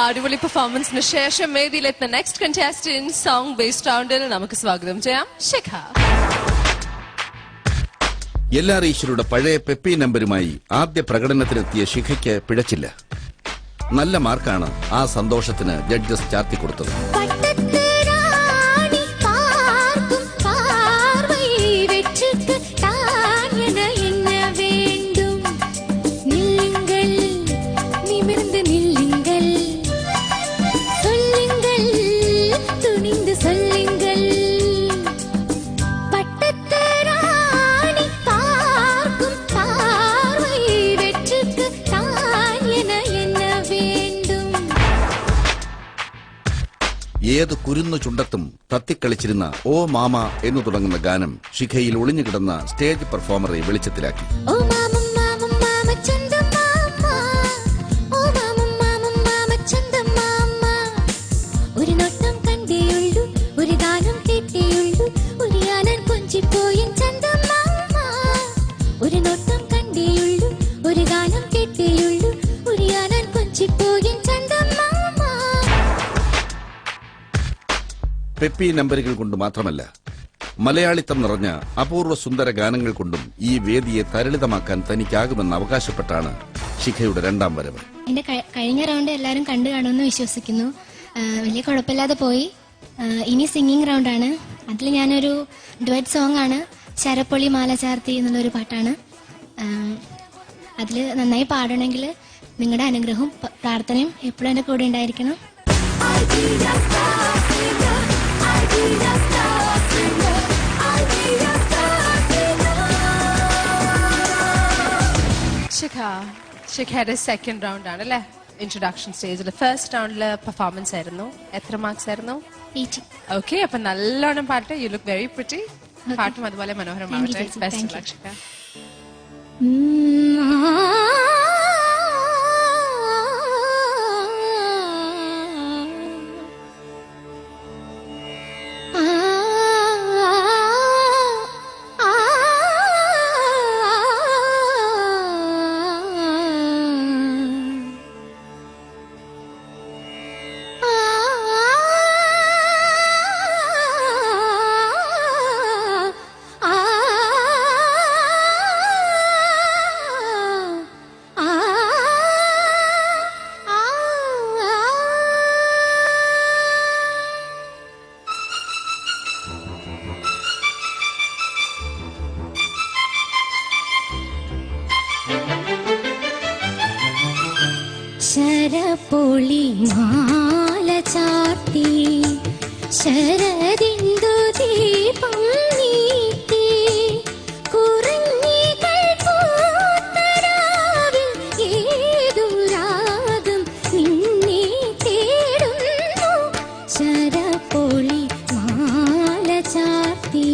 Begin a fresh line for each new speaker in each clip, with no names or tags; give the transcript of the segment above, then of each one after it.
അടിപൊളി പെർഫോമൻസിന് ശേഷം വേദിയിലെത്തുന്ന next contestant song based റൗണ്ടിൽ നമുക്ക് സ്വാഗതം ചെയ്യാം ശിഖ.
LR ഈശ്വരുടെ പഴയ പെപ്പി നമ്പരുമായി ആദ്യ പ്രകടനത്തിനെത്തിയ ശിഖയ്ക്ക് പിഴച്ചില്ല. നല്ല മാർക്കാണ് ആ സന്തോഷത്തിന് ജഡ്ജസ് ചാർത്തിക്കൊടുത്തത്. ഏത് കുരുന്നു ചുണ്ടത്തും തത്തിക്കളിച്ചിരുന്ന ഓ മാമ എന്നു തുടങ്ങുന്ന ഗാനം ശിഖയിൽ ഒളിഞ്ഞുകിടന്ന സ്റ്റേജ് പെർഫോമറെ വെളിച്ചത്തിലാക്കി. പെപ്പി നമ്പറുകൾ കൊണ്ട് മാത്രമല്ല, മലയാളിത്തം നിറഞ്ഞ അപൂർവ സുന്ദര ഗാനങ്ങൾ കൊണ്ടും ഈ വേദിയെ തരളിതമാക്കാൻ തനിക്കാകുമെന്ന് അവകാശപ്പെട്ടാണ് ശിഖയുടെ രണ്ടാം വരവ്.
എന്റെ കഴിഞ്ഞ റൗണ്ട് എല്ലാവരും കണ്ടു കാണുമെന്ന് വിശ്വസിക്കുന്നു. വലിയ കുഴപ്പമില്ലാതെ പോയി. ഇനി സിംഗിങ് റൗണ്ടാണ്. അതിൽ ഞാനൊരു ഡുവറ്റ് സോങ് ആണ്, ശരപ്പൊളി മാല ചാർത്തി എന്നുള്ളൊരു പാട്ടാണ്. അതിൽ നന്നായി പാടണമെങ്കിൽ നിങ്ങളുടെ അനുഗ്രഹവും പ്രാർത്ഥനയും എപ്പോഴും എൻ്റെ കൂടെ ഉണ്ടായിരിക്കണം.
ശിഖയുടെ സെക്കൻഡ് റൗണ്ട് ആണ് അല്ലേ? ഇൻട്രൊഡക്ഷൻ സ്റ്റേജിൽ ഫസ്റ്റ് റൗണ്ടില് പെർഫോമൻസ് ആയിരുന്നു. എത്ര മാർക്സ് ആയിരുന്നു? 80. ഓക്കെ, അപ്പൊ നല്ലോണം പാട്ട്. You look very pretty. പാട്ടും അതുപോലെ മനോഹരമാവട്ടെ. Best of luck Shikha.
ശരപ്പൊളി മാല ചാർത്തി ശരദിന്ദു ദീപം നീട്ടി കുറിഞ്ഞികൾ പൂത്തരാവിൽ ഏതു രാഗം നിന്നെ തേടുന്നു. ശരപ്പൊളി മാല ചാർത്തി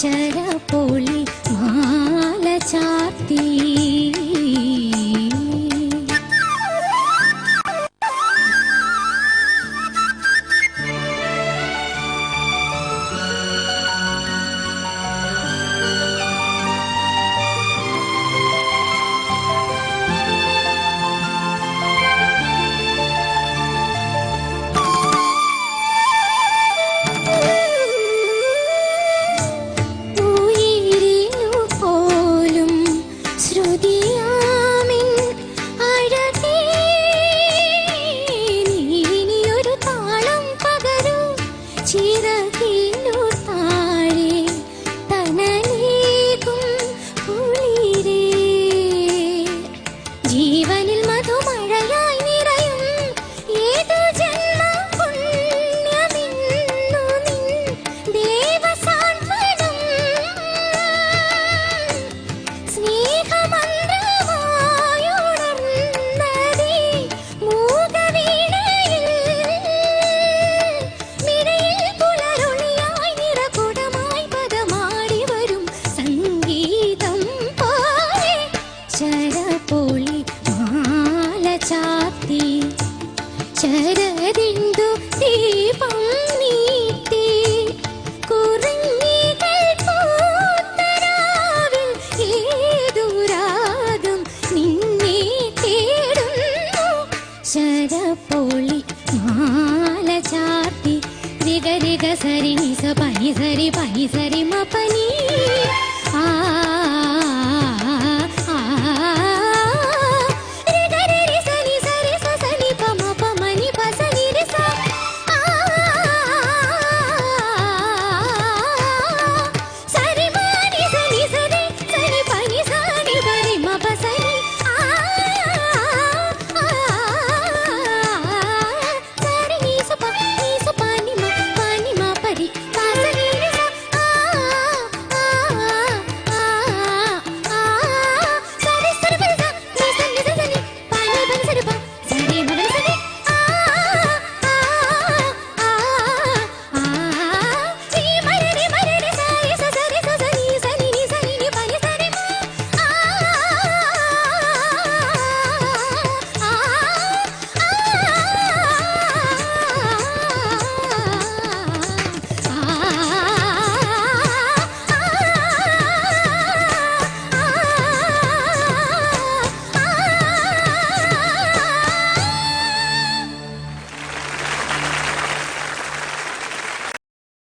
ശരപ്പൊളി മാല ചാർത്തി. ശരദിന്ദു ദീപം നീട്ടി കുറിഞ്ഞികൾ പൂത്തരാവിൽ ഏതു രാഗം നിന്നെ തേടുന്നു ശരപ്പൊളി മാല ചാർത്തി രിഗ രിഗ സരി നിസ പനി സരി മപനി ആ